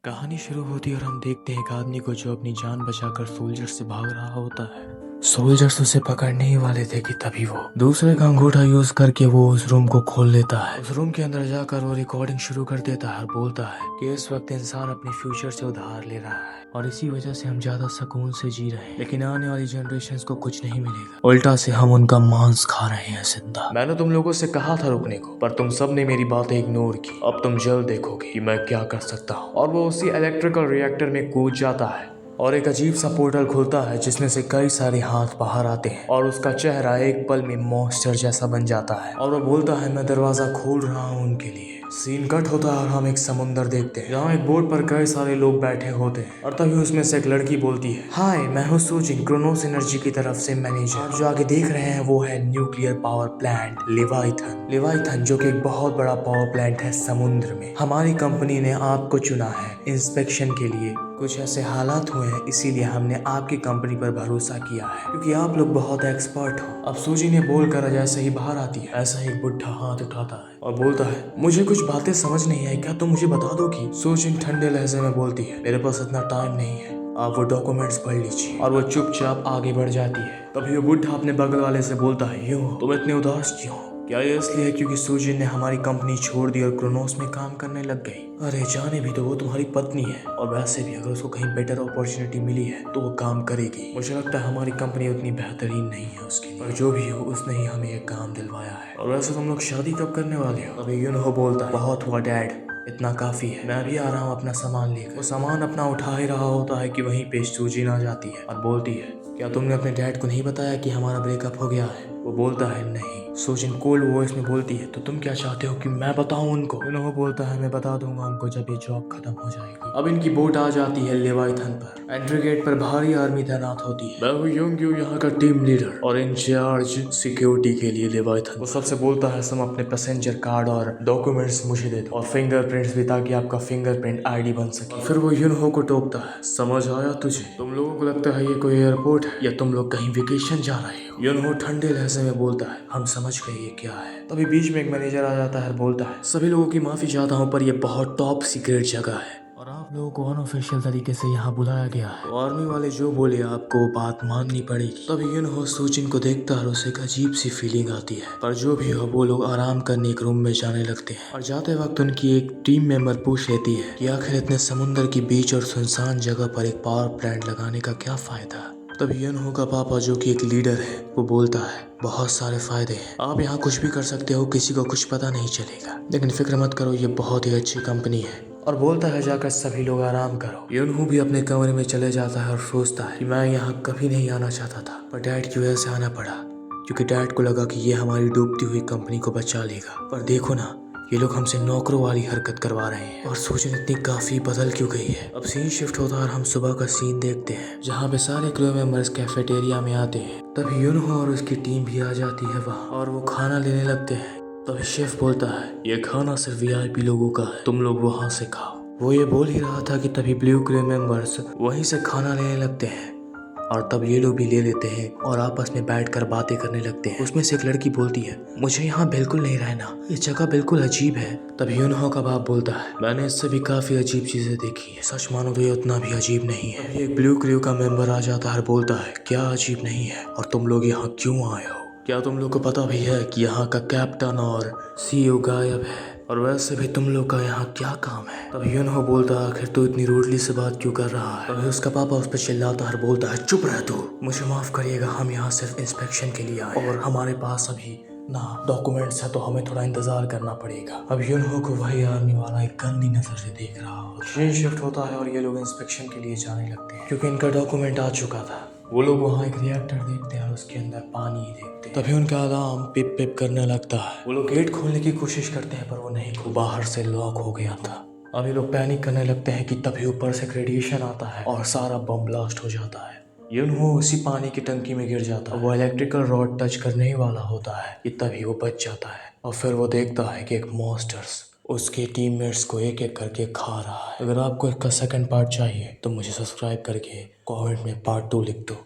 कहानी शुरू होती है और हम देखते हैं एक आदमी को जो अपनी जान बचाकर सोल्जर से भाग रहा होता है। सोल्जर्स उसे पकड़ने ही वाले थे कि तभी वो दूसरे का अंगूठा यूज करके वो उस रूम को खोल लेता है। उस रूम के अंदर जाकर वो रिकॉर्डिंग शुरू कर देता है और बोलता है कि इस वक्त इंसान अपने फ्यूचर से उधार ले रहा है और इसी वजह से हम ज्यादा सुकून से जी रहे हैं, लेकिन आने वाली जनरेशन को कुछ नहीं मिलेगा, उल्टा से हम उनका मांस खा रहे हैं जिंदा। मैंने तुम लोगों से कहा था रुकने को, पर तुम सब ने मेरी बातें इग्नोर की। अब तुम जल्द देखोगे कि मैं क्या कर सकता हूँ। और वो उसी इलेक्ट्रिकल रिएक्टर में कूद जाता है और एक अजीब सा पोर्टल खुलता है जिसमें से कई सारे हाथ बाहर आते हैं और उसका चेहरा एक पल में मॉन्स्टर जैसा बन जाता है और वो बोलता है मैं दरवाजा खोल रहा हूँ उनके लिए। सीन कट होता है और हम एक समुंदर देखते हैं जहाँ एक बोट पर कई सारे लोग बैठे होते हैं और तभी उसमें से एक लड़की बोलती है, हाय मैं हूँ सूजिन, क्रोनोस एनर्जी की तरफ से मैनेजर। आप जो आगे देख रहे हैं वो है न्यूक्लियर पावर प्लांट लेवाइथन जो कि एक बहुत बड़ा पावर प्लांट है समुद्र में। हमारी कंपनी ने आपको चुना है इंस्पेक्शन के लिए। कुछ ऐसे हालात हुए हैं इसीलिए हमने आपकी कंपनी पर भरोसा किया है क्योंकि आप लोग बहुत एक्सपर्ट हो। अब सूजी ने बोलकर जैसे ही बाहर आती है ऐसा ही एक बुढ़ा हाथ उठाता है और बोलता है, मुझे कुछ बातें समझ नहीं आई, क्या तुम मुझे बता दोगी? सूजिन ठंडे लहजे में बोलती है, मेरे पास इतना टाइम नहीं है, आप वो डॉक्यूमेंट्स पढ़ लीजिए। और वो चुपचाप आगे बढ़ जाती है। तभी वो बुढ़ा अपने बगल वाले से बोलता है, यूं तुम इतने उदास क्यों? क्या ये इसलिए है क्योंकि सूजिन ने हमारी कंपनी छोड़ दी और क्रोनोस में काम करने लग गई? अरे जाने भी तो, वो तुम्हारी पत्नी है और वैसे भी अगर उसको कहीं बेटर अपॉर्चुनिटी मिली है तो वो काम करेगी। मुझे लगता है हमारी कंपनी उतनी बेहतरीन नहीं है उसके लिए, पर जो भी हो उसने ही हमें ये काम दिलवाया है। और वैसे तुम लोग शादी कब करने वाले हो? अभी यूनहो बोलता है, बहुत हुआ डैड, इतना काफी है, मैं भी आ रहा हूँ अपना सामान लेकर। वो सामान अपना उठा ही रहा होता है कि वहीं पे सूजिन आ जाती है और बोलती है, क्या तुमने अपने डैड को नहीं बताया कि हमारा ब्रेकअप हो गया है? वो बोलता है नहीं। सूजिन कोल्ड वॉइस में बोलती है, तो तुम क्या चाहते हो कि मैं बताऊं उनको? वो बोलता है, मैं बता दूंगा उनको जब ये जॉब खत्म हो जाएगी। अब इनकी बोट आ जाती है लेवाइथन पर। एंट्री गेट पर भारी आर्मी तैनात होती है। मैं हूँ योंग्यू, यहाँ का टीम लीडर और इंचार्ज सिक्योरिटी के लिए लेवाइथन। वो सबसे बोलता है, तुम अपने पैसेंजर कार्ड और डॉक्यूमेंट्स मुझे दे दो और फिंगरप्रिंट्स भी, ताकि आपका फिंगरप्रिंट आईडी बन सके। फिर वो यूनहो को टोकता है, समझ आया तुझे? तुम लोगों को लगता है ये कोई एयरपोर्ट है या तुम लोग कहीं वेकेशन जा रहे हो? यूनहो ठंडे लहजे में बोलता है, हम समझ गए ये क्या है। तभी बीच में एक मैनेजर आ जाता है, बोलता है, सभी लोगों की माफी चाहता हूँ पर यह बहुत टॉप सीक्रेट जगह है और आप लोगों को अनऑफिशियल तरीके से यहाँ बुलाया गया है। तो आर्मी वाले जो बोले आपको बात माननी पड़ेगी। तभी यूनहो सूजिन को देखता है और उसे एक अजीब सी फीलिंग आती है। पर जो भी हो वो लोग आराम करने एक रूम में जाने लगते हैं और जाते वक्त उनकी एक टीम मेंबर पूछ लेती है कि आखिर इतने समुद्र के बीच और सुनसान जगह पर एक पावर प्लांट लगाने का क्या फायदा? तभी यूनहो का पापा जो कि एक लीडर है वो बोलता है, बहुत सारे फायदे हैं, आप यहाँ कुछ भी कर सकते हो, किसी को कुछ पता नहीं चलेगा, लेकिन फिक्र मत करो, ये बहुत ही अच्छी कंपनी है। और बोलता है, जाकर सभी लोग आराम करो। यूनहो भी अपने कमरे में चले जाता है और सोचता है कि मैं यहाँ कभी नहीं आना चाहता था, पर डैड की वजह से आना पड़ा, क्योंकि डैड को लगा कि ये हमारी डूबती हुई कंपनी को बचा लेगा। पर देखो ना, ये लोग हमसे नौकरों वाली हरकत करवा रहे हैं और सूजिन इतनी काफी बदल क्यों गई है। अब सीन शिफ्ट होता है और हम सुबह का सीन देखते हैं जहाँ पे सारे क्रू मेंबर्स कैफेटेरिया में आते हैं। तभी यूनहो और उसकी टीम भी आ जाती है वहाँ और वो खाना लेने लगते हैं। तभी शेफ बोलता है, ये खाना सिर्फ वीआईपी लोगों का है, तुम लोग वहाँ से खाओ। वो ये बोल ही रहा था कि तभी ब्लू क्रू मेंबर्स वहीं से खाना लेने लगते हैं और तब ये लोग भी ले लेते हैं और आपस में बैठकर बातें करने लगते हैं। उसमें से एक लड़की बोलती है, मुझे यहाँ बिल्कुल नहीं रहना, ये जगह बिल्कुल अजीब है। तब यूनहो का बाप बोलता है, मैंने इससे भी काफी अजीब चीजें देखी है, सच मानो तो ये उतना भी अजीब नहीं है। तभी एक ब्लू क्रू का मेंबर आ जाता है और बोलता है, क्या अजीब नहीं है और तुम लोग यहाँ क्यों आए हो? क्या तुम लोग को पता भी है कि यहाँ का कैप्टन और सीईओ गायब है और वैसे भी तुम लोग का यहाँ क्या काम है? तभी यूनहो बोलता है, आखिर तू इतनी रूडली से बात क्यों कर रहा है? तभी उसका पापा उस पर चिल्लाता है और बोलता है, चुप रह तू, मुझे माफ करिएगा, हम यहाँ सिर्फ इंस्पेक्शन के लिए आए और हमारे पास अभी ना डॉक्यूमेंट्स है तो हमें थोड़ा इंतजार करना पड़ेगा। अब यूनहो को वही आर्मी वाला एक गंदी नजर से देख रहा होता है। सीन शिफ्ट होता है और ये लोग इंस्पेक्शन के लिए जाने लगते हैं क्योंकि इनका डॉक्यूमेंट आ चुका था। वो लोग वहाँ एक रिएक्टर देखते हैं और उसके अंदर पानी ही देखते हैं। तभी उनका अलार्म पिप पिप करने लगता है। वो लोग गेट खोलने की कोशिश करते हैं पर वो नहीं, वो बाहर से लॉक हो गया था। अब ये लोग पैनिक करने लगते हैं कि तभी ऊपर से रेडिएशन आता है और सारा बम ब्लास्ट हो जाता है। यूनहो उसी पानी की टंकी में गिर जाता है। वो इलेक्ट्रिकल रॉड टच करने ही वाला होता है कि तभी वो बच जाता है और फिर वो देखता है कि एक मॉन्स्टर्स उसके टीममेट्स को एक एक करके खा रहा है। अगर आपको इसका सेकंड पार्ट चाहिए तो मुझे सब्सक्राइब करके कमेंट में पार्ट 2 लिख दो।